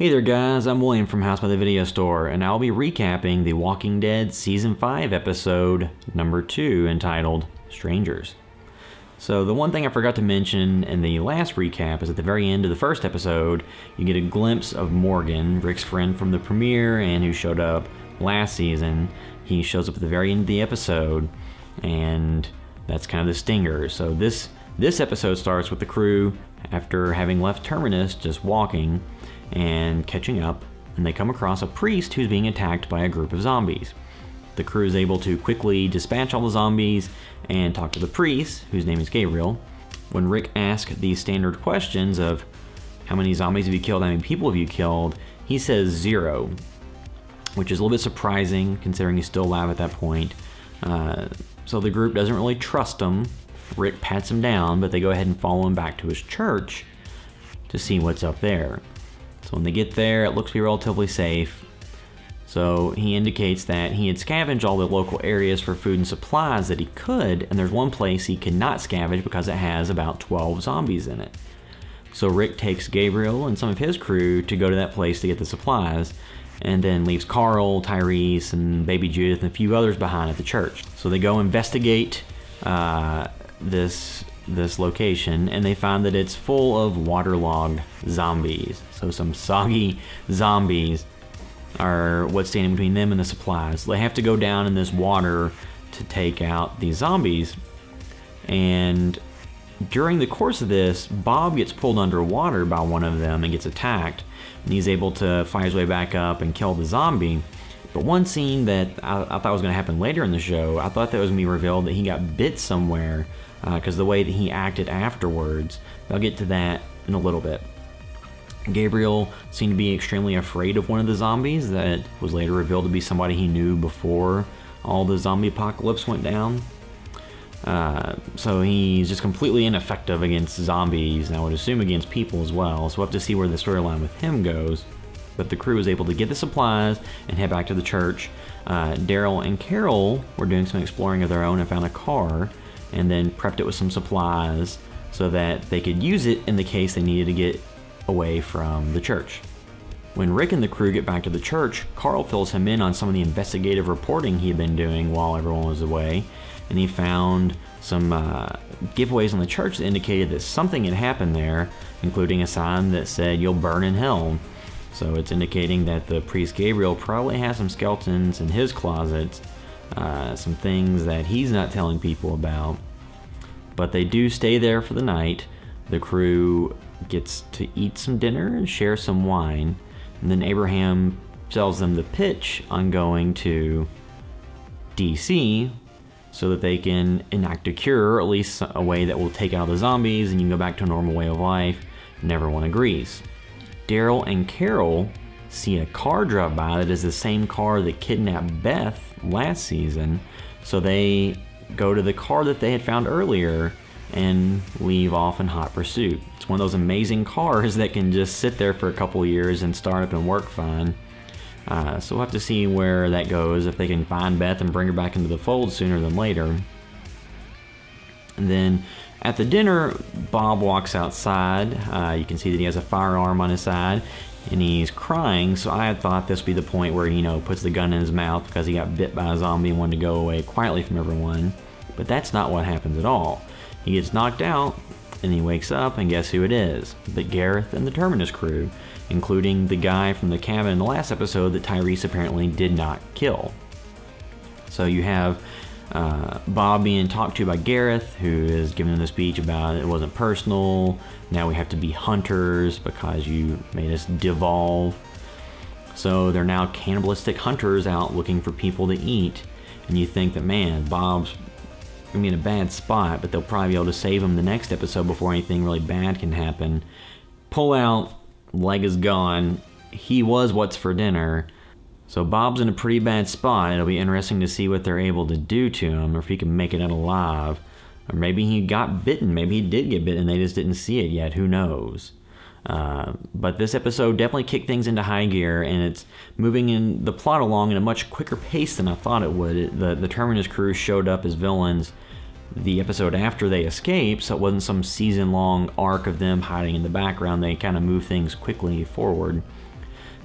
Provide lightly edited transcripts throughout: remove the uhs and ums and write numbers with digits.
Hey there guys, I'm William from House by the Video Store, and I'll be recapping The Walking Dead Season 5 episode number 2 entitled Strangers. So the one thing I forgot to mention in the last recap is at the very end of the first episode, you get a glimpse of Morgan, Rick's friend from the premiere and who showed up last season. He shows up at the very end of the episode, and that's kind of the stinger. So this episode starts with the crew after having left Terminus just walking and catching up, and they come across a priest who's being attacked by a group of zombies. The crew is able to quickly dispatch all the zombies and talk to the priest, whose name is Gabriel. When Rick asks these standard questions of how many zombies have you killed, how many people have you killed, he says 0, which is a little bit surprising considering he's still alive at that point. So the group doesn't really trust him. Rick pats him down, but they go ahead and follow him back to his church to see what's up there. So when they get there, it looks to be relatively safe. So he indicates that he had scavenged all the local areas for food and supplies that he could, and there's one place he cannot scavenge because it has about 12 zombies in it. So Rick takes Gabriel and some of his crew to go to that place to get the supplies, and then leaves Carl, Tyrese, and baby Judith and a few others behind at the church. So they go investigate this location, and they find that it's full of waterlogged zombies. So some soggy zombies are what's standing between them and the supplies. They have to go down in this water to take out these zombies, and during the course of this, Bob gets pulled underwater by one of them and gets attacked, and he's able to fight his way back up and kill the zombie. But one scene that I thought was going to happen later in the show, I thought that was going to be revealed that he got bit somewhere because the way that he acted afterwards. I'll get to that in a little bit. Gabriel seemed to be extremely afraid of one of the zombies that was later revealed to be somebody he knew before all the zombie apocalypse went down. So he's just completely ineffective against zombies, and I would assume against people as well. So we'll have to see where the storyline with him goes. But the crew was able to get the supplies and head back to the church. Daryl and Carol were doing some exploring of their own and found a car, and then prepped it with some supplies so that they could use it in the case they needed to get away from the church. When Rick and the crew get back to the church, Carl fills him in on some of the investigative reporting he had been doing while everyone was away, and he found some giveaways on the church that indicated that something had happened there, including a sign that said, "You'll burn in hell." So it's indicating that the priest Gabriel probably has some skeletons in his closets, some things that he's not telling people about. But they do stay there for the night. The crew gets to eat some dinner and share some wine, and then Abraham tells them the pitch on going to DC so that they can enact a cure, or at least a way that will take out the zombies and you can go back to a normal way of life, and everyone agrees. Daryl and Carol see a car drive by that is the same car that kidnapped Beth last season, so they go to the car that they had found earlier and leave off in hot pursuit. It's one of those amazing cars that can just sit there for a couple of years and start up and work fine. So we'll have to see where that goes, if they can find Beth and bring her back into the fold sooner than later. And then at the dinner, Bob walks outside. You can see that he has a firearm on his side, and he's crying. So I had thought this would be the point where he, puts the gun in his mouth because he got bit by a zombie and wanted to go away quietly from everyone. But that's not what happens at all. He gets knocked out, and he wakes up, and guess who it is? But Gareth and the Terminus crew, including the guy from the cabin in the last episode that Tyrese apparently did not kill. So you have Bob being talked to by Gareth, who is giving him the speech about it wasn't personal, now we have to be hunters because you made us devolve. So they're now cannibalistic hunters out looking for people to eat, and you think that, man, Bob's gonna be in a bad spot, but they'll probably be able to save him the next episode before anything really bad can happen. Pull out, leg is gone, he was what's for dinner. So Bob's in a pretty bad spot. It'll be interesting to see what they're able to do to him, or if he can make it out alive. Or maybe he got bitten. Maybe he did get bitten and they just didn't see it yet. Who knows? But this episode definitely kicked things into high gear, and it's moving in the plot along at a much quicker pace than I thought it would. The Terminus crew showed up as villains the episode after they escaped, so it wasn't some season-long arc of them hiding in the background. They kind of moved things quickly forward.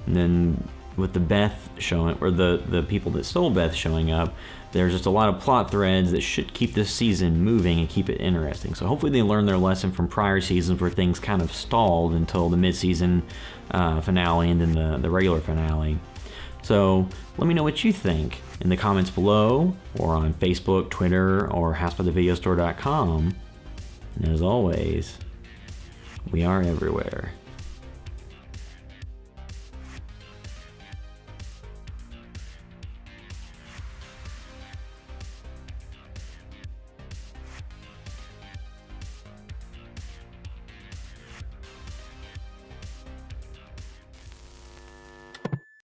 And then with the Beth showing, or the people that stole Beth showing up, there's just a lot of plot threads that should keep this season moving and keep it interesting. So hopefully they learn their lesson from prior seasons where things kind of stalled until the mid-season finale and then the regular finale. So let me know what you think in the comments below, or on Facebook, Twitter, or housebythevideostore.com. And as always, we are everywhere.